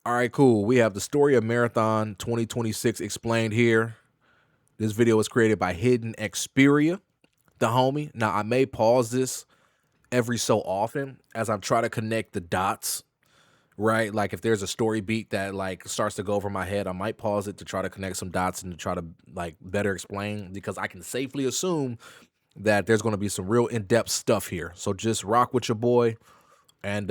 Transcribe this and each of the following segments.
All right, cool. We have the story of Marathon 2026 explained here. This video was created by HiddenXperia, the homie. Now, I may pause this every so often as I'm trying to connect the dots, right? Like if there's a story beat that like starts to go over my head, I might pause it to try to connect some dots and to try to like better explain, because I can safely assume that there's going to be some real in-depth stuff here. So just rock with your boy and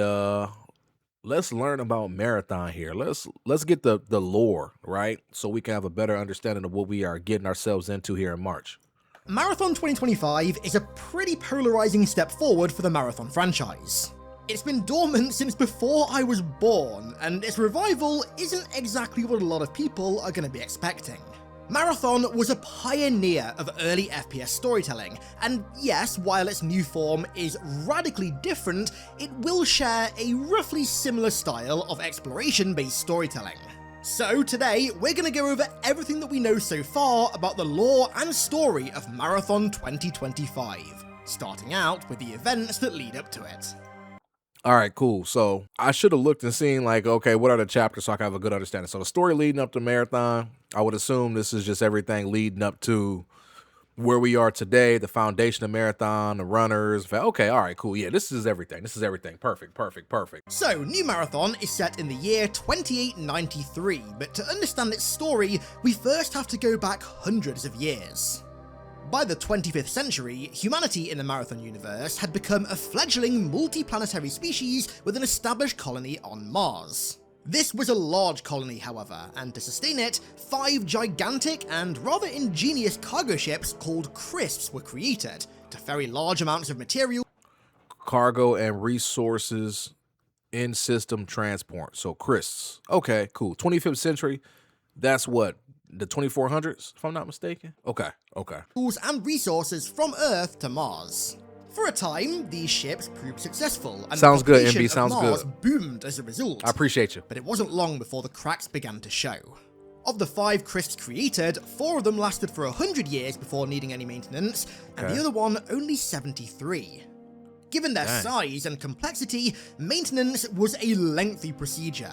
let's learn about Marathon here. Let's get the lore, right? So we can have a better understanding of what we are getting ourselves into here in March. Marathon 2025 is a pretty polarizing step forward for the Marathon franchise. It's been dormant since before I was born, and its revival isn't exactly what a lot of people are going to be expecting. Marathon was a pioneer of early FPS storytelling, and yes, while its new form is radically different, it will share a roughly similar style of exploration-based storytelling. So today, we're going to go over everything that we know so far about the lore and story of Marathon 2025, starting out with the events that lead up to it. All right, cool. So I should have looked and seen like, okay, what are the chapters so I can have a good understanding. So the story leading up to Marathon, I would assume this is just everything leading up to where we are today, the foundation of Marathon, the runners. Okay, all right, cool. Yeah, this is everything. This is everything. Perfect. So, New Marathon is set in the year 2893, but to understand its story, we first have to go back hundreds of years. By the 25th century, humanity in the Marathon universe had become a fledgling multi-planetary species with an established colony on Mars. This was a large colony, however, and to sustain it, 5 gigantic and rather ingenious cargo ships called Crisps were created to ferry large amounts of material, cargo and resources in system transport. So Crisps. Okay, cool. 25th century. That's what? The 2400s, if I'm not mistaken? Okay. and resources from Earth to Mars. For a time, these ships proved successful, and sounds the good, population MB. of Sounds Mars good. boomed as a result. I appreciate you. But it wasn't long before the cracks began to show. Of the 5 Crisps created, 4 of them lasted for 100 years before needing any maintenance, and the other one only 73. Given their size and complexity, maintenance was a lengthy procedure.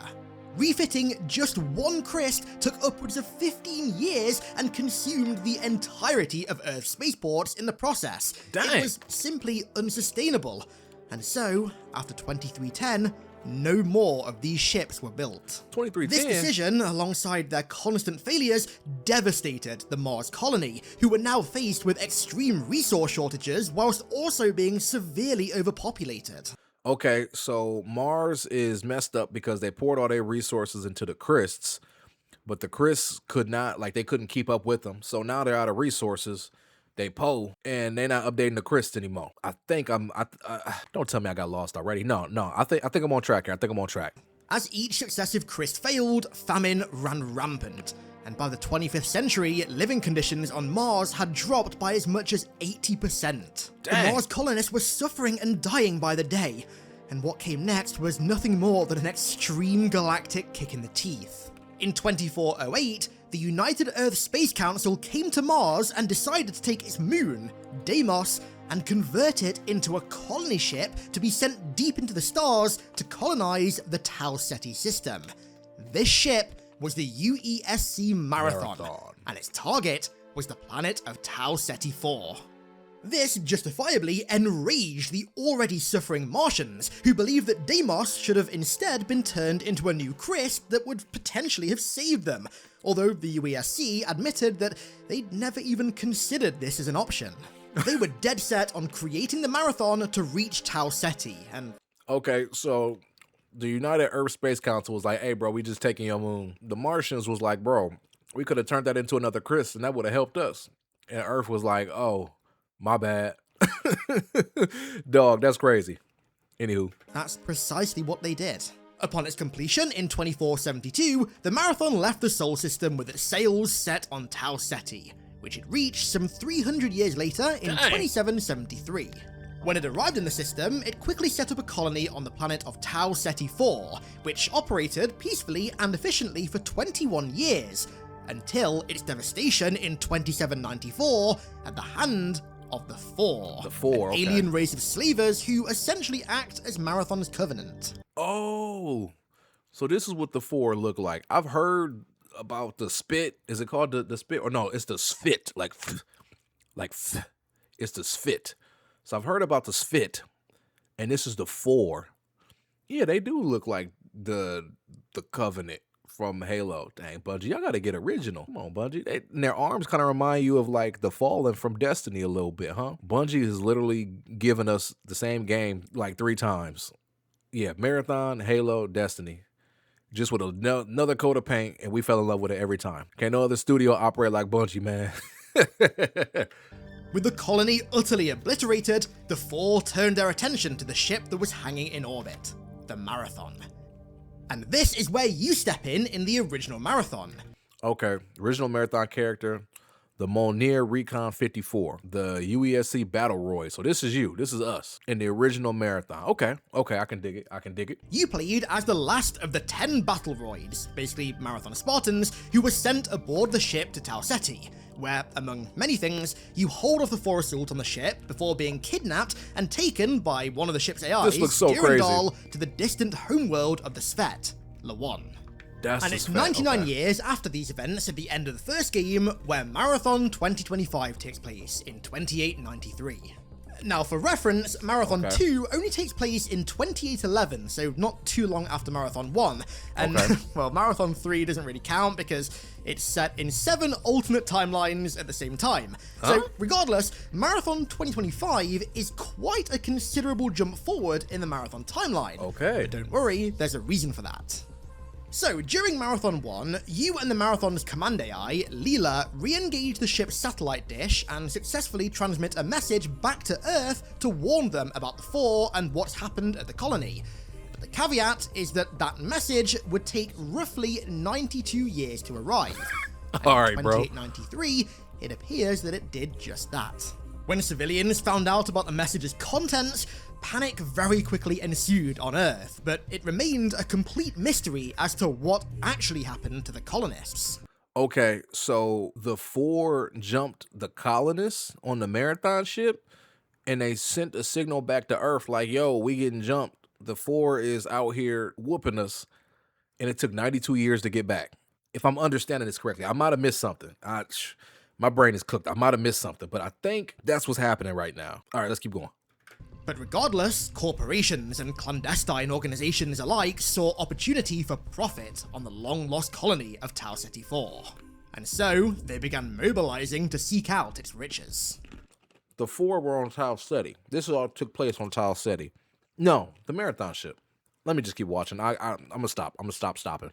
Refitting just one Crisp took upwards of 15 years and consumed the entirety of Earth's spaceports in the process. It was simply unsustainable. And so, after 2310, no more of these ships were built. 2310? This decision, alongside their constant failures, devastated the Mars colony, who were now faced with extreme resource shortages whilst also being severely overpopulated. Okay, so Mars is messed up because they poured all their resources into the Crisps, but the Crisps could not, like, they couldn't keep up with them. So now they're out of resources. They and they're not updating the Crisps anymore. I think don't tell me I got lost already. No. I think I'm on track here. As each successive Crisp failed, famine ran rampant. And by the 25th century, living conditions on Mars had dropped by as much as 80%. The Mars colonists were suffering and dying by the day, and what came next was nothing more than an extreme galactic kick in the teeth. In 2408, the United Earth Space Council came to Mars and decided to take its moon, Deimos, and convert it into a colony ship to be sent deep into the stars to colonize the Tau Ceti system. This ship was the UESC Marathon, and its target was the planet of Tau Ceti IV. This justifiably enraged the already suffering Martians, who believed that Deimos should have instead been turned into a new Crisp that would potentially have saved them, although the UESC admitted that they'd never even considered this as an option. They were dead set on creating the Marathon to reach Tau Ceti, and... Okay, so the United Earth Space Council was like, hey, bro, we just taking your moon. The Martians was like, bro, we could have turned that into another Crisp, and that would have helped us. And Earth was like, oh, my bad. Dog, that's crazy. Anywho. That's precisely what they did. Upon its completion in 2472, the Marathon left the Sol system with its sails set on Tau Ceti, which it reached some 300 years later in 2773. When it arrived in the system, it quickly set up a colony on the planet of Tau Ceti IV, which operated peacefully and efficiently for 21 years, until its devastation in 2794 at the hand of the Four, an alien race of slavers who essentially act as Marathon's covenant. Oh, So this is what the 4 look like. I've heard about the spit. Is it called the spit? Or no, it's the sfit. It's the sfit. So I've heard about the sfit, and this is the 4. Yeah, they do look like the Covenant from Halo. Dang, Bungie, y'all gotta get original. Come on, Bungie. And their arms kind of remind you of like the Fallen from Destiny a little bit, huh? Bungie has literally given us the same game like 3 times. Yeah, Marathon, Halo, Destiny. Just with another coat of paint, and we fell in love with it every time. Can't no other studio operate like Bungie, man. With the colony utterly obliterated, the 4 turned their attention to the ship that was hanging in orbit, the Marathon. And this is where you step in the original Marathon. Okay, original Marathon character, the Molnir Recon 54, the UESC Battle Roy. So this is you, this is us in the original Marathon. Okay, I can dig it. You played as the last of the 10 Battle Roids, basically Marathon Spartans, who were sent aboard the ship to Tau Ceti, where, among many things, you hold off the 4 assault on the ship before being kidnapped and taken by one of the ship's AIs, Durandal, to the distant homeworld of the Svet, Lawan. And it's 99 years after these events at the end of the first game, where Marathon 2025 takes place in 2893. Now, for reference, Marathon 2 only takes place in 2811, so not too long after Marathon 1. And, well, Marathon 3 doesn't really count because it's set in 7 alternate timelines at the same time. So, regardless, Marathon 2025 is quite a considerable jump forward in the Marathon timeline. But don't worry, there's a reason for that. So, during Marathon 1, you and the Marathon's command AI, Leela, re-engage the ship's satellite dish and successfully transmit a message back to Earth to warn them about the 4 and what's happened at the colony. But the caveat is that that message would take roughly 92 years to arrive. Alright, bro. In 2893, it appears that it did just that. When civilians found out about the message's contents, panic very quickly ensued on Earth, but it remained a complete mystery as to what actually happened to the colonists. Okay, so the 4 jumped the colonists on the Marathon ship, and they sent a signal back to Earth like, yo, we getting jumped. The 4 is out here whooping us, and it took 92 years to get back. If I'm understanding this correctly, I might have missed something. My brain is cooked. I might have missed something, but I think that's what's happening right now. All right, let's keep going. But regardless, corporations and clandestine organizations alike saw opportunity for profit on the long-lost colony of Tau Ceti IV. And so, they began mobilizing to seek out its riches. The 4 were on Tau Ceti. This all took place on Tau Ceti. No, the Marathon ship. Let me just keep watching. I'm gonna stop. I'm gonna stop stopping.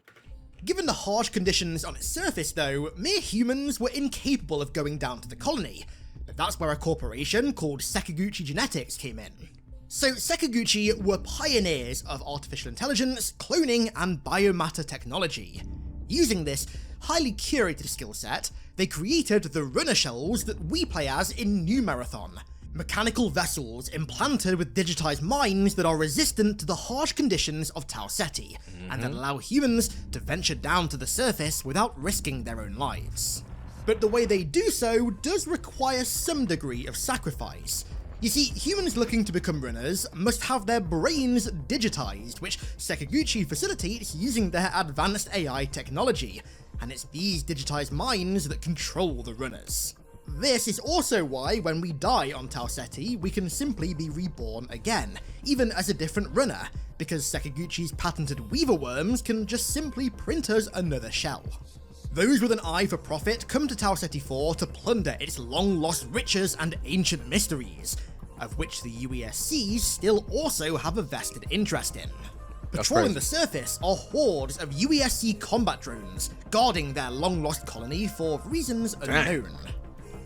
Given the harsh conditions on its surface, though, mere humans were incapable of going down to the colony. But that's where a corporation called Sekiguchi Genetics came in. So Sekiguchi were pioneers of artificial intelligence, cloning, and biomatter technology. Using this highly curated skill set, they created the runner shells that we play as in New Marathon. Mechanical vessels implanted with digitized minds that are resistant to the harsh conditions of Tau Ceti, and that allow humans to venture down to the surface without risking their own lives. But the way they do so does require some degree of sacrifice. You see, humans looking to become runners must have their brains digitized, which Sekiguchi facilitates using their advanced AI technology, and it's these digitized minds that control the runners. This is also why when we die on Tau Ceti, we can simply be reborn again, even as a different runner, because Sekiguchi's patented weaver worms can just simply print us another shell. Those with an eye for profit come to Tau Ceti IV to plunder its long-lost riches and ancient mysteries, of which the UESCs still also have a vested interest in. Patrolling the surface are hordes of UESC combat drones, guarding their long-lost colony for reasons unknown.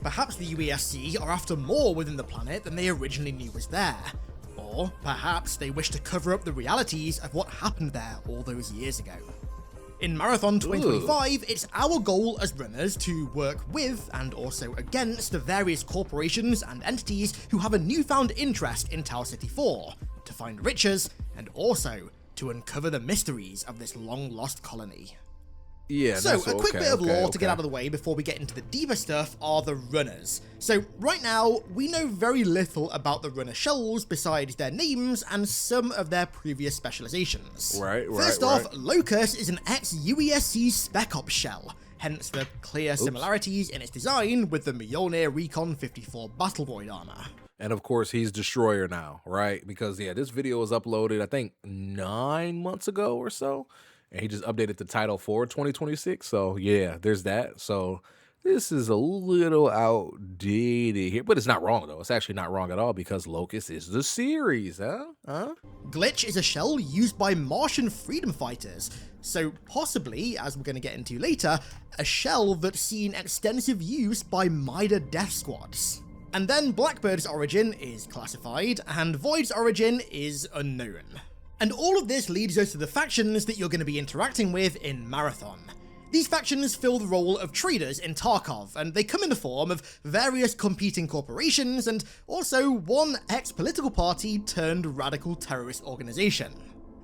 Perhaps the UESC are after more within the planet than they originally knew was there. Or perhaps they wish to cover up the realities of what happened there all those years ago. In Marathon 2025, it's our goal as runners to work with and also against the various corporations and entities who have a newfound interest in Tau Ceti IV, to find riches and also to uncover the mysteries of this long-lost colony. Yeah, So, that's a quick bit of okay, lore to get okay. out of the way before we get into the deeper stuff are the runners. So, right now, we know very little about the runner shells besides their names and some of their previous specializations. Right. First off, Locus is an ex-UESC Spec Ops shell, hence the clear similarities in its design with the Mjolnir Recon 54 Battle Void armor. And of course, he's Destroyer now, right? Because, yeah, this video was uploaded, I think, 9 months ago or so. And he just updated the title for 2026. So, yeah, there's that. So, this is a little outdated here. But it's not wrong, though. It's actually not wrong at all because Locust is the series, huh? Glitch is a shell used by Martian freedom fighters. So, possibly, as we're going to get into later, a shell that's seen extensive use by MIDA death squads. And then Blackbird's origin is classified, and Void's origin is unknown. And all of this leads us to the factions that you're going to be interacting with in Marathon. These factions fill the role of traders in Tarkov, and they come in the form of various competing corporations and also one ex-political party turned radical terrorist organization.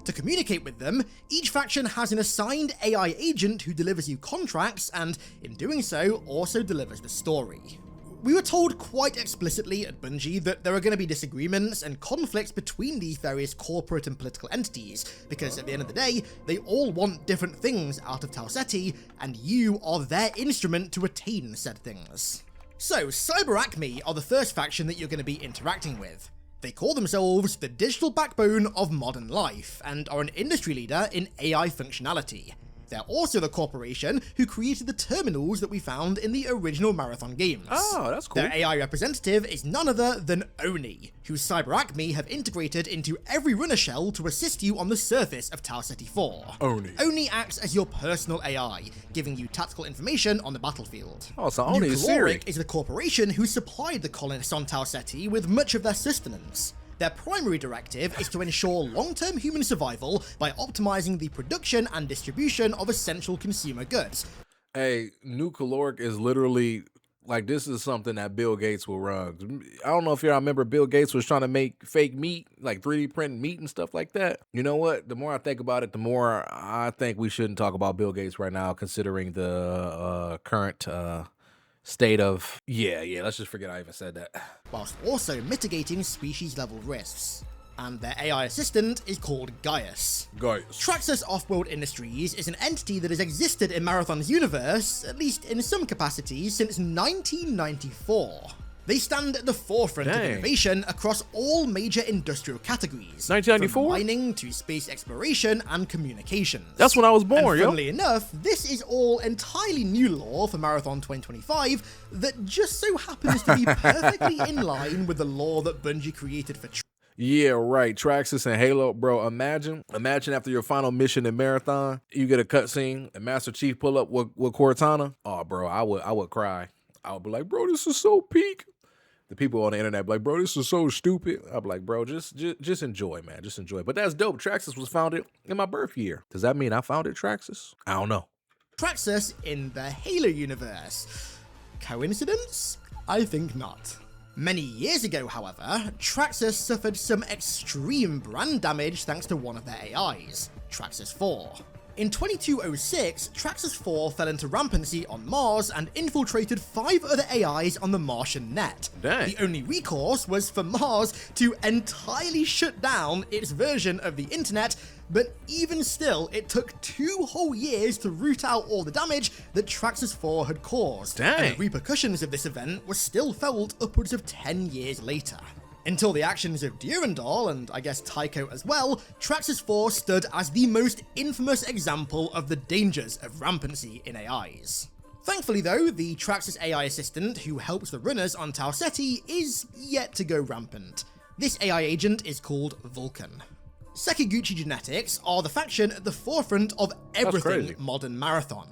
To communicate with them, each faction has an assigned AI agent who delivers you contracts and, in doing so, also delivers the story. We were told quite explicitly at Bungie that there are going to be disagreements and conflicts between these various corporate and political entities, because at the end of the day, they all want different things out of Tau Ceti, and you are their instrument to attain said things. So, Cyber Acme are the first faction that you're going to be interacting with. They call themselves the digital backbone of modern life, and are an industry leader in AI functionality. They're also the corporation who created the terminals that we found in the original Marathon games. Oh, that's cool. Their AI representative is none other than Oni, whose Cyber Acme have integrated into every runner shell to assist you on the surface of Tau Ceti IV. Oni acts as your personal AI, giving you tactical information on the battlefield. Oh, so Oni is Siri. is the corporation who supplied the colonists on Tau Ceti with much of their sustenance. Their primary directive is to ensure long-term human survival by optimizing the production and distribution of essential consumer goods. Hey, New Caloric is literally, like, this is something that Bill Gates will run. I don't know if y'all remember Bill Gates was trying to make fake meat, like 3D print meat and stuff like that. You know what? The more I think about it, the more I think we shouldn't talk about Bill Gates right now, considering the current state of, let's just forget I even said that. Whilst also mitigating species-level risks. And their AI assistant is called Gaius. Traxxas Offworld Industries is an entity that has existed in Marathon's universe, at least in some capacities, since 1994. They stand at the forefront of innovation across all major industrial categories. 1994? From mining to space exploration and communications. That's when I was born, and funnily enough, this is all entirely new lore for Marathon 2025 that just so happens to be perfectly in line with the lore that Bungie created for Yeah, right. Traxxas and Halo, bro. Imagine after your final mission in Marathon, you get a cutscene and Master Chief pull up with Cortana. Oh, bro, I would cry. I would be like, bro, this is so peak. The people on the internet be like, bro, this is so stupid. I'd be like, bro, just enjoy, man. Just enjoy. But that's dope. Traxxas was founded in my birth year. Does that mean I founded Traxxas? I don't know. Traxxas in the Halo universe. Coincidence? I think not. Many years ago, however, Traxxas suffered some extreme brand damage thanks to one of their AIs, Traxxas IV. In 2206, Traxxas IV fell into rampancy on Mars and infiltrated 5 other AIs on the Martian net. Dang. The only recourse was for Mars to entirely shut down its version of the internet, but even still, it took 2 whole years to root out all the damage that Traxxas IV had caused. Dang. And the repercussions of this event were still felt upwards of 10 years later. Until the actions of Durandal, and I guess Tycho as well, Traxxas IV stood as the most infamous example of the dangers of rampancy in AIs. Thankfully though, the Traxxas AI assistant who helps the runners on Tau Ceti is yet to go rampant. This AI agent is called Vulcan. Sekiguchi Genetics are the faction at the forefront of everything modern Marathon.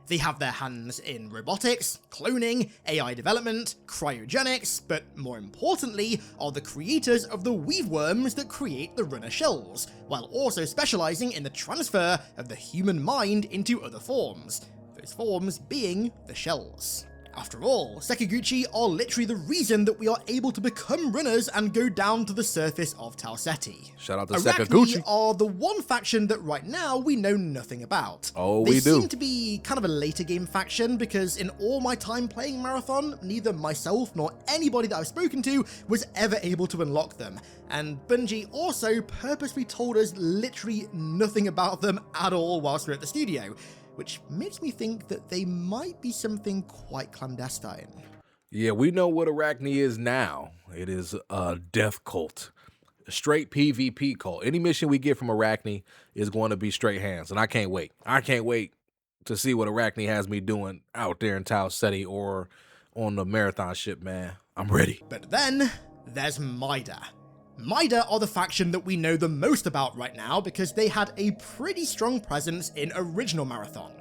They have their hands in robotics, cloning, AI development, cryogenics, but more importantly, are the creators of the weave worms that create the runner shells, while also specializing in the transfer of the human mind into other forms, those forms being the shells. After all, Sekiguchi are literally the reason that we are able to become runners and go down to the surface of Tau Ceti. Shout out to Arachne Sekiguchi. are the one faction that right now we know nothing about. Oh, they we do. seem to be kind of a later game faction because in all my time playing Marathon, neither myself nor anybody that I've spoken to was ever able to unlock them. And Bungie also purposely told us literally nothing about them at all whilst we're at the studio, which makes me think that they might be something quite clandestine. Yeah, we know what Arachne is now. It is a death cult. A straight PvP cult. Any mission we get from Arachne is going to be straight hands, and I can't wait. I can't wait to see what Arachne has me doing out there in Tau Ceti or on the Marathon ship, man. I'm ready. But then, there's MIDA. MIDA are the faction that we know the most about right now because they had a pretty strong presence in original Marathon.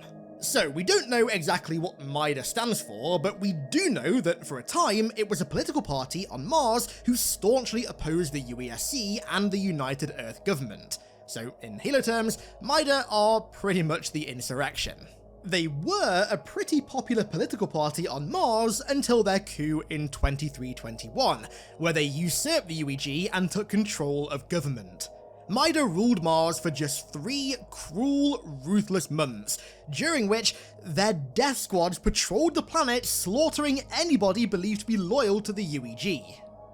So we don't know exactly what MIDA stands for, but we do know that for a time it was a political party on Mars who staunchly opposed the UESC and the United Earth government. So in Halo terms, MIDA are pretty much the insurrection. They were a pretty popular political party on Mars until their coup in 2321, where they usurped the UEG and took control of government. MIDA ruled Mars for just 3 cruel, ruthless months, during which their death squads patrolled the planet, slaughtering anybody believed to be loyal to the UEG.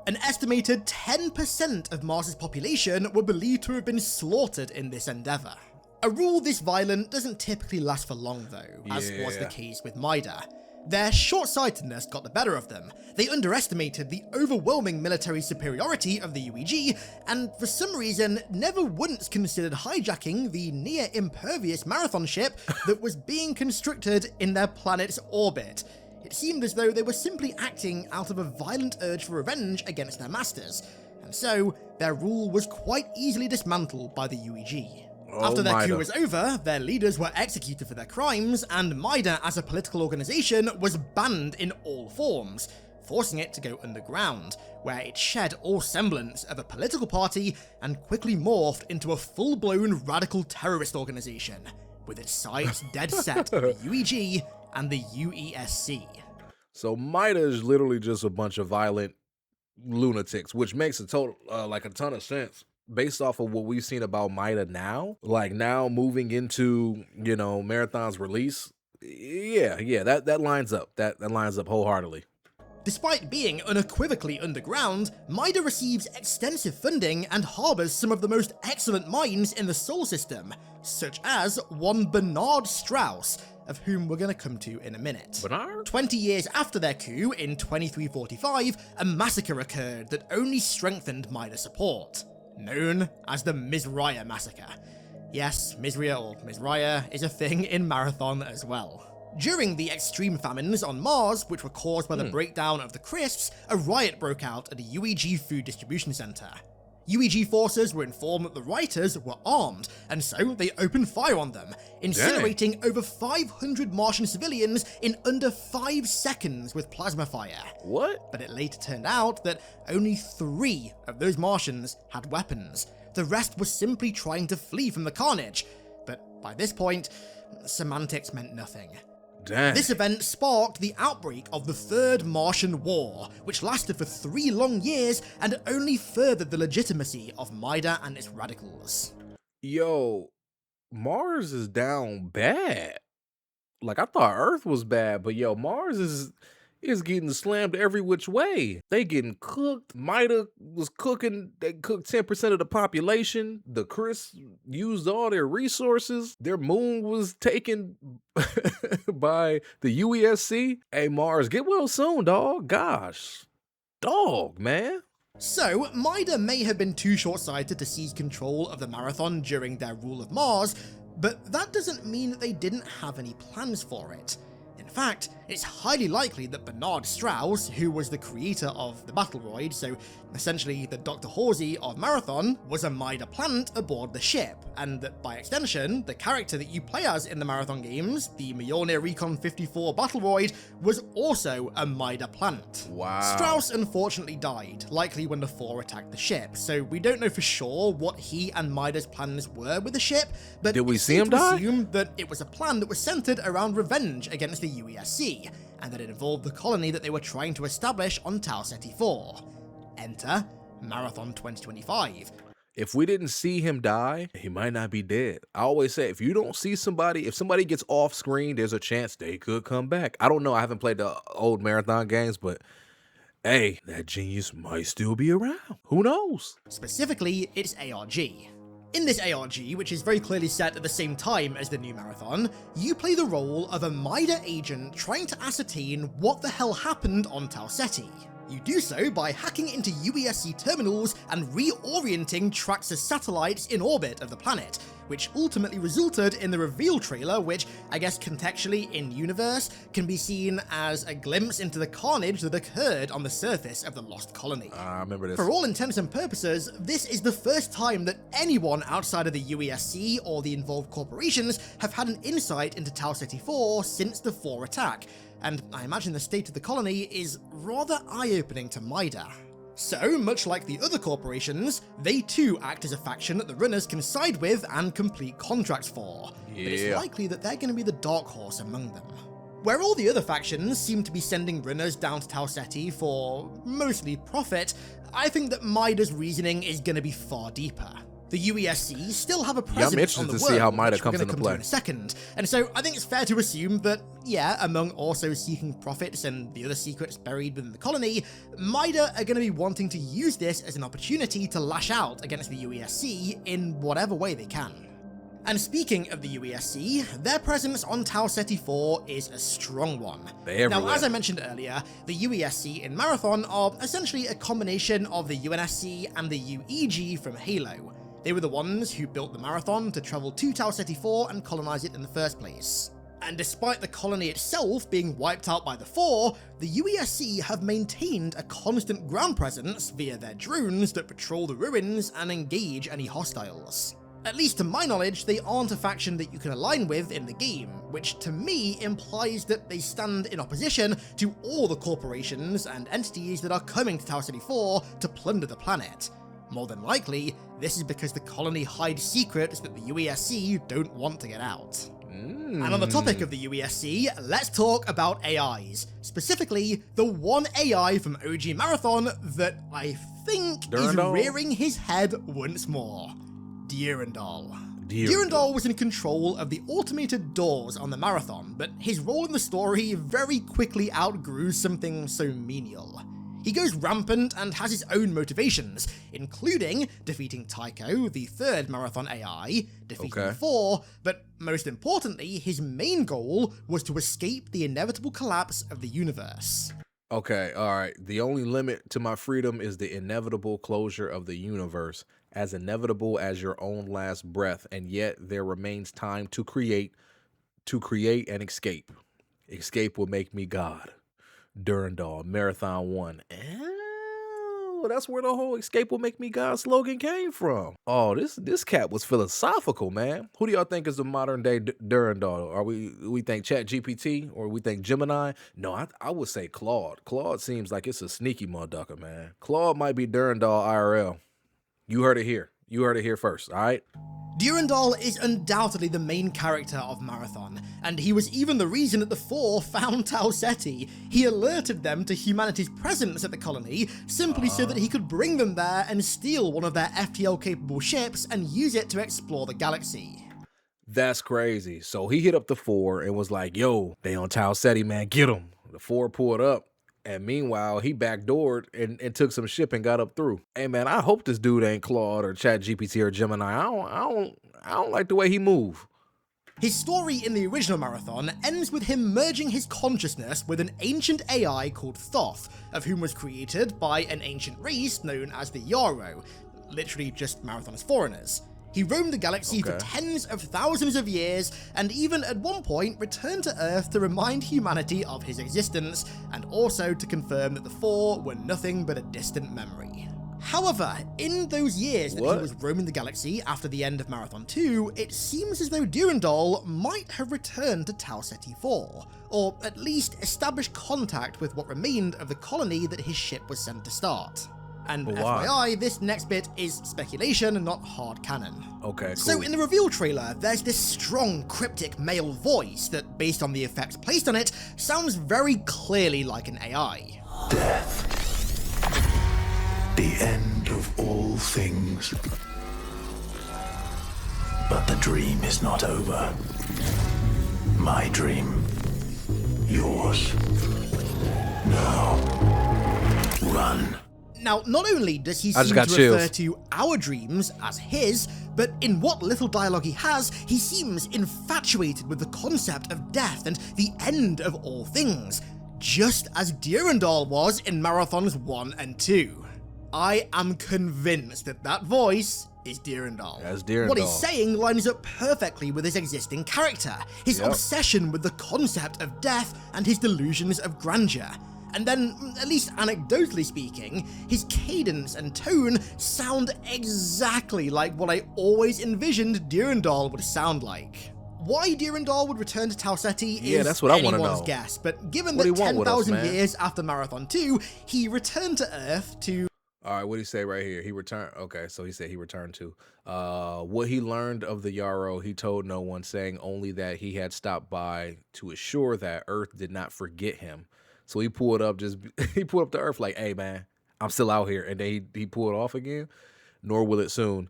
An estimated 10% of Mars's population were believed to have been slaughtered in this endeavour. A rule this violent doesn't typically last for long though, as was the case with MIDA. Their short-sightedness got the better of them. They underestimated the overwhelming military superiority of the UEG, and for some reason never once considered hijacking the near-impervious Marathon ship that was being constructed in their planet's orbit. It seemed as though they were simply acting out of a violent urge for revenge against their masters, and so their rule was quite easily dismantled by the UEG. After their coup was over, their leaders were executed for their crimes, and MIDA as a political organization was banned in all forms, forcing it to go underground, where it shed all semblance of a political party and quickly morphed into a full-blown radical terrorist organization, with its sights dead set on the UEG and the UESC. So MIDA is literally just a bunch of violent lunatics, which makes a ton of sense. Based off of what we've seen about MIDA now, like now moving into, you know, Marathon's release, that lines up. That lines up wholeheartedly. Despite being unequivocally underground, MIDA receives extensive funding and harbours some of the most excellent minds in the Sol system, such as one Bernard Strauss, of whom we're going to come to in a minute. Bernard? 20 years after their coup in 2345, a massacre occurred that only strengthened MIDA support, known as the Mizraya Massacre. Yes, Mizria or Mizraya is a thing in Marathon as well. During the extreme famines on Mars, which were caused by the breakdown of the crisps, a riot broke out at a UEG food distribution center. UEG forces were informed that the rioters were armed, and so they opened fire on them, incinerating over 500 Martian civilians in under 5 seconds with plasma fire. What? But it later turned out that only 3 of those Martians had weapons. The rest were simply trying to flee from the carnage, but by this point, semantics meant nothing. Dang. This event sparked the outbreak of the Third Martian War, which lasted for 3 long years and only furthered the legitimacy of MIDA and its radicals. Yo, Mars is down bad. Like, I thought Earth was bad, but yo, Mars is getting slammed every which way. They getting cooked. MIDA was cooking. They cooked 10% of the population. The Chris used all their resources. Their moon was taken by the UESC. Hey, Mars, get well soon, dog. Gosh. Dog, man. So, MIDA may have been too short-sighted to seize control of the Marathon during their rule of Mars, but that doesn't mean that they didn't have any plans for it. In fact, it's highly likely that Bernard Strauss, who was the creator of the Battleroid, so essentially the Dr. Horsey of Marathon, was a MIDA plant aboard the ship, and that by extension, the character that you play as in the Marathon games, the Mjolnir Recon 54 Battleroid, was also a MIDA plant. Wow. Strauss unfortunately died, likely when the Four attacked the ship, so we don't know for sure what he and MIDA's plans were with the ship, but did we see him die? Assume that it was a plan that was centered around revenge against the UESC, and that it involved the colony that they were trying to establish on Tau Ceti IV. Enter Marathon 2025. If we didn't see him die, he might not be dead. I always say, if you don't see somebody, if somebody gets off screen, there's a chance they could come back. I don't know. I haven't played the old Marathon games, but hey, that genius might still be around. Who knows? Specifically, it's ARG. In this ARG, which is very clearly set at the same time as the new Marathon, you play the role of a MIDA agent trying to ascertain what the hell happened on Tau Ceti. You do so by hacking into UESC terminals and reorienting tracks of satellites in orbit of the planet, which ultimately resulted in the reveal trailer, which, I guess contextually in universe, can be seen as a glimpse into the carnage that occurred on the surface of the lost colony. I remember this. For all intents and purposes, this is the first time that anyone outside of the UESC or the involved corporations have had an insight into Tau Ceti IV since the 4 attack, and I imagine the state of the colony is rather eye-opening to MIDA. So, much like the other corporations, they too act as a faction that the runners can side with and complete contracts for, but it's likely that they're going to be the dark horse among them. Where all the other factions seem to be sending runners down to Tau Ceti for mostly profit, I think that MIDA's reasoning is going to be far deeper. The UESC still have a presence on the world, see how MIDA which we're comes going to into come play to in a second, and so I think it's fair to assume that, yeah, among also seeking profits and the other secrets buried within the colony, MIDA are going to be wanting to use this as an opportunity to lash out against the UESC in whatever way they can. And speaking of the UESC, their presence on Tau Ceti IV is a strong one. Now, as I mentioned earlier, the UESC in Marathon are essentially a combination of the UNSC and the UEG from Halo. They were the ones who built the Marathon to travel to Tau Ceti IV and colonize it in the first place. And despite the colony itself being wiped out by the 4, the UESC have maintained a constant ground presence via their drones that patrol the ruins and engage any hostiles. At least to my knowledge, they aren't a faction that you can align with in the game, which to me implies that they stand in opposition to all the corporations and entities that are coming to Tau Ceti IV to plunder the planet. More than likely, this is because the colony hides secrets that the UESC don't want to get out. And on the topic of the UESC, let's talk about AIs. Specifically, the one AI from OG Marathon that I think is rearing his head once more. Durandal. Durandal was in control of the automated doors on the Marathon, but his role in the story very quickly outgrew something so menial. He goes rampant and has his own motivations, including defeating Tycho, the 3rd Marathon AI, defeating the 4, but most importantly, his main goal was to escape the inevitable collapse of the universe. Okay, alright. The only limit to my freedom is the inevitable closure of the universe, as inevitable as your own last breath, and yet there remains time to create and escape. Escape will make me God. Durandal, Marathon 1. Oh, that's where the whole escape will make me God slogan came from. Oh, this cat was philosophical, man. Who do y'all think is the modern day Durandal? Are we think ChatGPT or we think Gemini? No, I would say Claude. Claude seems like it's a sneaky motherfucker, man. Claude might be Durandal IRL. You heard it here. You heard it here first, all right? Durandal is undoubtedly the main character of Marathon, and he was even the reason that the 4 found Tau Ceti. He alerted them to humanity's presence at the colony, simply so that he could bring them there and steal one of their FTL-capable ships and use it to explore the galaxy. That's crazy. So he hit up the 4 and was like, yo, they on Tau Ceti, man, get them. The 4 pulled up. And meanwhile, he backdoored and took some ship and got up through. Hey man, I hope this dude ain't Claude or ChatGPT or Gemini. I don't like the way he move. His story in the original Marathon ends with him merging his consciousness with an ancient AI called Thoth, of whom was created by an ancient race known as the Yaro, literally just Marathon's foreigners. He roamed the galaxy for tens of thousands of years, and even at one point returned to Earth to remind humanity of his existence, and also to confirm that the 4 were nothing but a distant memory. However, in those years that he was roaming the galaxy after the end of Marathon 2, it seems as though Durandal might have returned to Tau Ceti IV, or at least established contact with what remained of the colony that his ship was sent to start. And But why? FYI, this next bit is speculation and not hard canon. Okay, cool. So in the reveal trailer, there's this strong, cryptic male voice that, based on the effects placed on it, sounds very clearly like an AI. Death. The end of all things. But the dream is not over. My dream. Yours. Now. Run. Now, not only does he I just seem got to refer chills. to our dreams as his, but in what little dialogue he has, he seems infatuated with the concept of death and the end of all things, just as Durandal was in Marathons 1 and 2. I am convinced that that voice is Durandal. That's Durandal. What he's saying lines up perfectly with his existing character, his obsession with the concept of death and his delusions of grandeur. And then, at least anecdotally speaking, his cadence and tone sound exactly like what I always envisioned Durandal would sound like. Why Durandal would return to Tau Ceti is that's what I wanna anyone's know. guess, but given What that do you want with us, 10,000 man? years after Marathon 2, he returned to Earth to... All right, what did he say right here? He returned. Okay, so he said he returned to. What he learned of the Yaro, he told no one, saying only that he had stopped by to assure that Earth did not forget him. So he pulled up the Earth like, hey man, I'm still out here. And then he pulled off again, nor will it soon.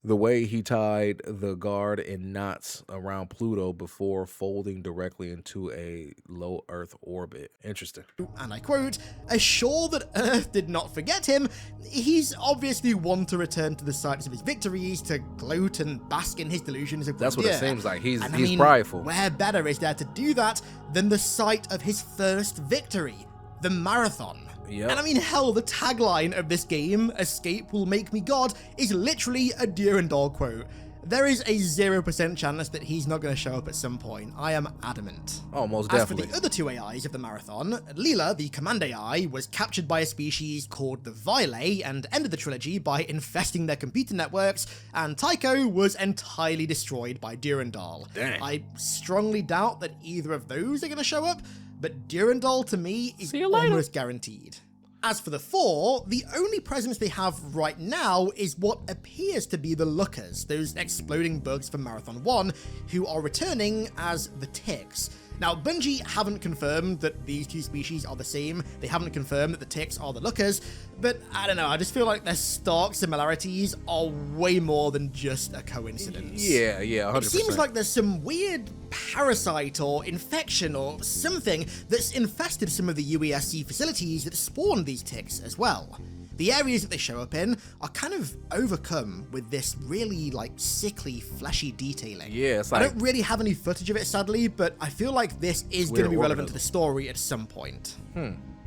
The way he tied the guard in knots around Pluto before folding directly into a low Earth orbit. Interesting. and I quote, assure that Earth did not forget him, he's obviously one to return to the sites of his victories, to gloat and bask in his delusions of That's what it grandeur. seems like. He's And I mean, prideful. Where better is there to do that than the site of his first victory, the Marathon? Yep. And I mean, hell, the tagline of this game, Escape Will Make Me God, is literally a Durandal quote. There is a 0% chance that he's not going to show up at some point. I am adamant. Oh, most As definitely. for the other two AIs of the Marathon, Leela, the command AI, was captured by a species called the Vile and ended the trilogy by infesting their computer networks, and Tycho was entirely destroyed by Durandal. Dang. I strongly doubt that either of those are going to show up, but Durandal to me is See you later. almost guaranteed. As for the four, the only presence they have right now is what appears to be the Lookers, those exploding bugs from Marathon 1, who are returning as the Ticks. Now, Bungie haven't confirmed that these two species are the same, they haven't confirmed that the Ticks are the Lookers, but I don't know, I just feel like their stark similarities are way more than just a coincidence. Yeah, 100%. It seems like there's some weird parasite or infection or something that's infested some of the UESC facilities that spawned these ticks as well. The areas that they show up in are kind of overcome with this really, like, sickly, fleshy detailing. Yeah, it's I like don't really have any footage of it, sadly, but I feel like this is going to be relevant to the story at some point.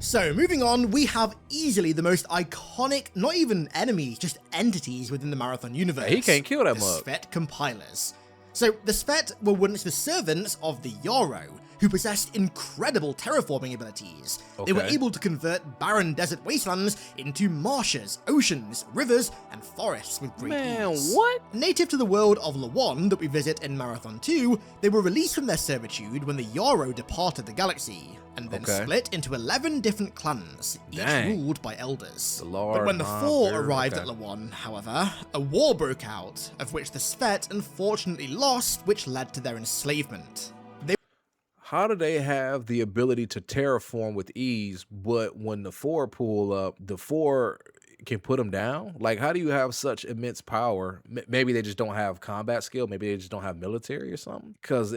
So, moving on, we have easily the most iconic, not even enemies, just entities within the Marathon universe. He can't kill that the mug. Svet compilers. So, the Svet were once the servants of the Yaro, who possessed incredible terraforming abilities. They were Okay. able to convert barren desert wastelands into marshes, oceans, rivers, and forests with great Man, ease. what? Native to the world of Lawan that we visit in Marathon 2, they were released from their servitude when the Yaro departed the galaxy, and then Okay. split into 11 different clans, each Dang. ruled by elders. The Lord, But when the four very- arrived okay. at Lawan, however, a war broke out, of which the Svet unfortunately lost, which led to their enslavement. How do they have the ability to terraform with ease, but when the four pull up, the four can put them down? Like, how do you have such immense power? Maybe they just don't have combat skill. Maybe they just don't have military or something. Because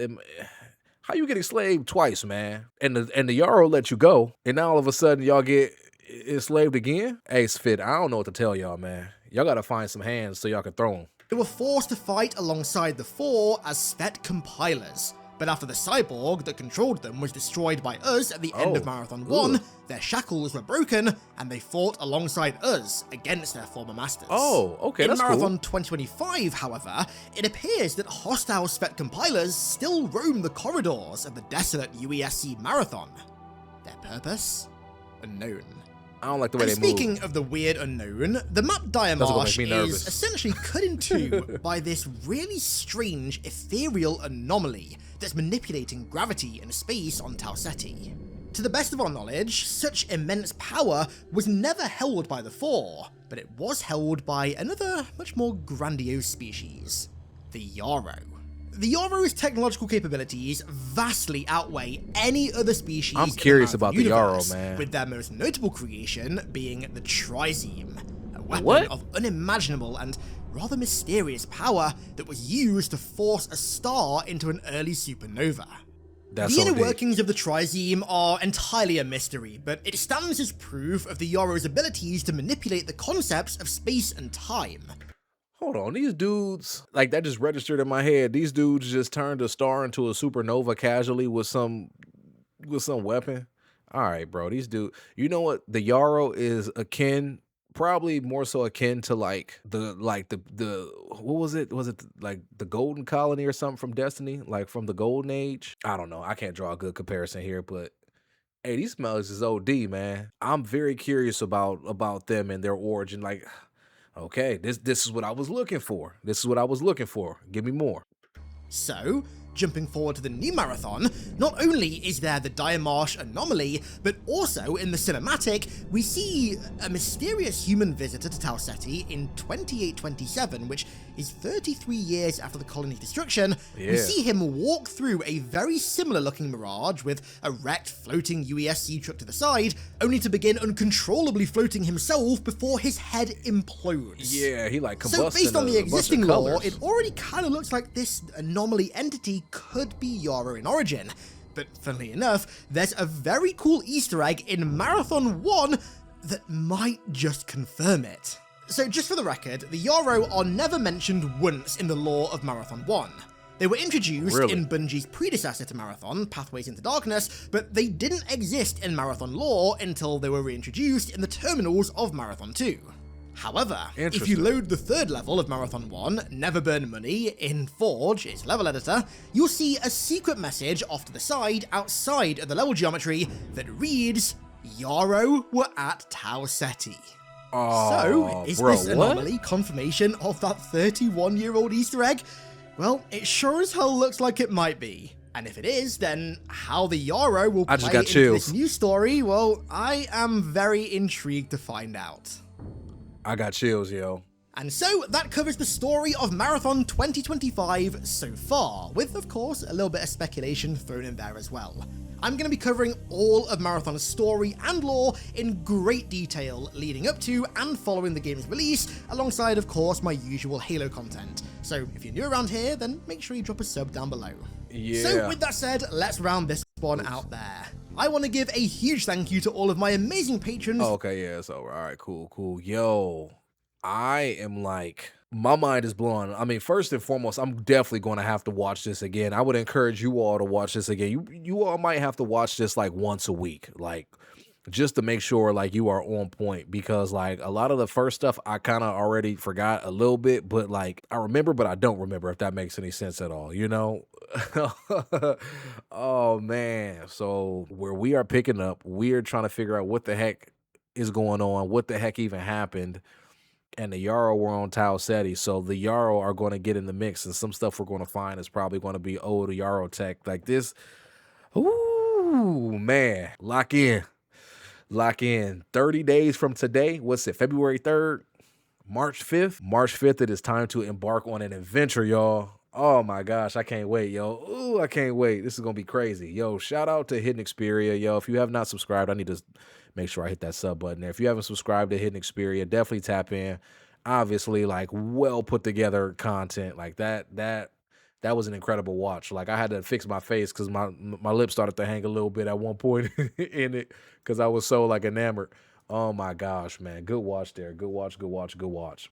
how you get enslaved twice, man? And the Yaro let you go, and now all of a sudden y'all get enslaved again? Hey, Sfit, I don't know what to tell y'all, man. Y'all got to find some hands so y'all can throw them. They were forced to fight alongside the four as Svet compilers. But after the cyborg that controlled them was destroyed by us at the end of Marathon 1, their shackles were broken, and they fought alongside us against their former masters. Oh, okay, that's In cool. Marathon 2025, however, it appears that hostile Svet compilers still roam the corridors of the desolate UESC Marathon. Their purpose? Unknown. I don't like the way And they speaking move. of the weird unknown, the map That's gonna Diamarsh make me nervous. is essentially cut in two by this really strange ethereal anomaly that's manipulating gravity and space on Tau Ceti. To the best of our knowledge, such immense power was never held by the Four, but it was held by another, much more grandiose species, the Yaro. The Yaro's technological capabilities vastly outweigh any other species. I'm curious about the universe, Yaro, man. with their most notable creation being the Trizeme, a weapon of unimaginable and rather mysterious power that was used to force a star into an early supernova. The inner workings of the Trizeme are entirely a mystery, but it stands as proof of the Yaro's abilities to manipulate the concepts of space and time. Hold on, these dudes, like that just registered in my head. These dudes just turned a star into a supernova casually with some weapon. All right, bro, these dudes, you know what? The Yaro is akin, probably more so akin to like the what was it? Was it like the Golden Colony or something from Destiny, like from the Golden Age? I don't know. I can't draw a good comparison here, but hey, these smells is OD, man. I'm very curious about them and their origin. Like, okay, this is what I was looking for. This is what I was looking for. Give me more. So, jumping forward to the new marathon, not only is there the Diamarsh anomaly, but also in the cinematic, we see a mysterious human visitor to Tau Ceti in 2827, which is 33 years after the colony's destruction. We see him walk through a very similar looking mirage with a wrecked floating UESC truck to the side, only to begin uncontrollably floating himself before his head implodes. Yeah, he like combusting. So based on the existing lore, colors. it already kind of looks like this anomaly entity could be Yaro in origin. But funnily enough, there's a very cool Easter egg in Marathon 1 that might just confirm it. So just for the record, the Yaro are never mentioned once in the lore of Marathon 1. They were introduced in Bungie's predecessor to Marathon, Pathways into Darkness, but they didn't exist in Marathon lore until they were reintroduced in the terminals of Marathon 2. However, if you load the third level of Marathon 1, Never Burn Money, in Forge, its level editor, you'll see a secret message off to the side outside of the level geometry that reads, Yaro were at Tau Ceti. So, is this anomaly confirmation of that 31-year-old Easter egg? Well, it sure as hell looks like it might be. And if it is, then how the Yaro will play into this new story, well, I am very intrigued to find out. I got chills, yo. And so that covers the story of Marathon 2025 so far, with, of course, a little bit of speculation thrown in there as well. I'm going to be covering all of Marathon's story and lore in great detail leading up to and following the game's release, alongside, of course, my usual Halo content. So if you're new around here, then make sure you drop a sub down below. So with that said, let's round this one out there. I want to give a huge thank you to all of my amazing patrons. Oh, okay, yeah, it's over. All right, cool. Yo, I am like, my mind is blown. I mean, first and foremost, I'm definitely going to have to watch this again. I would encourage you all to watch this again. You all might have to watch this like once a week, like just to make sure like you are on point, because like a lot of the first stuff I kind of already forgot a little bit, but like I remember, but I don't remember, if that makes any sense at all, you know? Oh man. So where we are picking up, we're trying to figure out what the heck is going on, what the heck even happened. And the Yaro were on Tau Ceti, so the Yaro are going to get in the mix, and some stuff we're going to find is probably going to be old Yaro tech like this. Ooh, man. Lock in. 30 days from today. What's it? February 3rd? March 5th? March 5th, it is time to embark on an adventure, y'all. Oh my gosh, I can't wait, yo. Ooh, I can't wait. This is going to be crazy. Yo, shout out to HiddenXperia, yo. If you have not subscribed, I need to make sure I hit that sub button there. If you haven't subscribed to HiddenXperia, definitely tap in. Obviously, like, well put together content. Like that was an incredible watch. Like, I had to fix my face because my lips started to hang a little bit at one point in it because I was so like enamored. Oh my gosh, man. Good watch there. Good watch.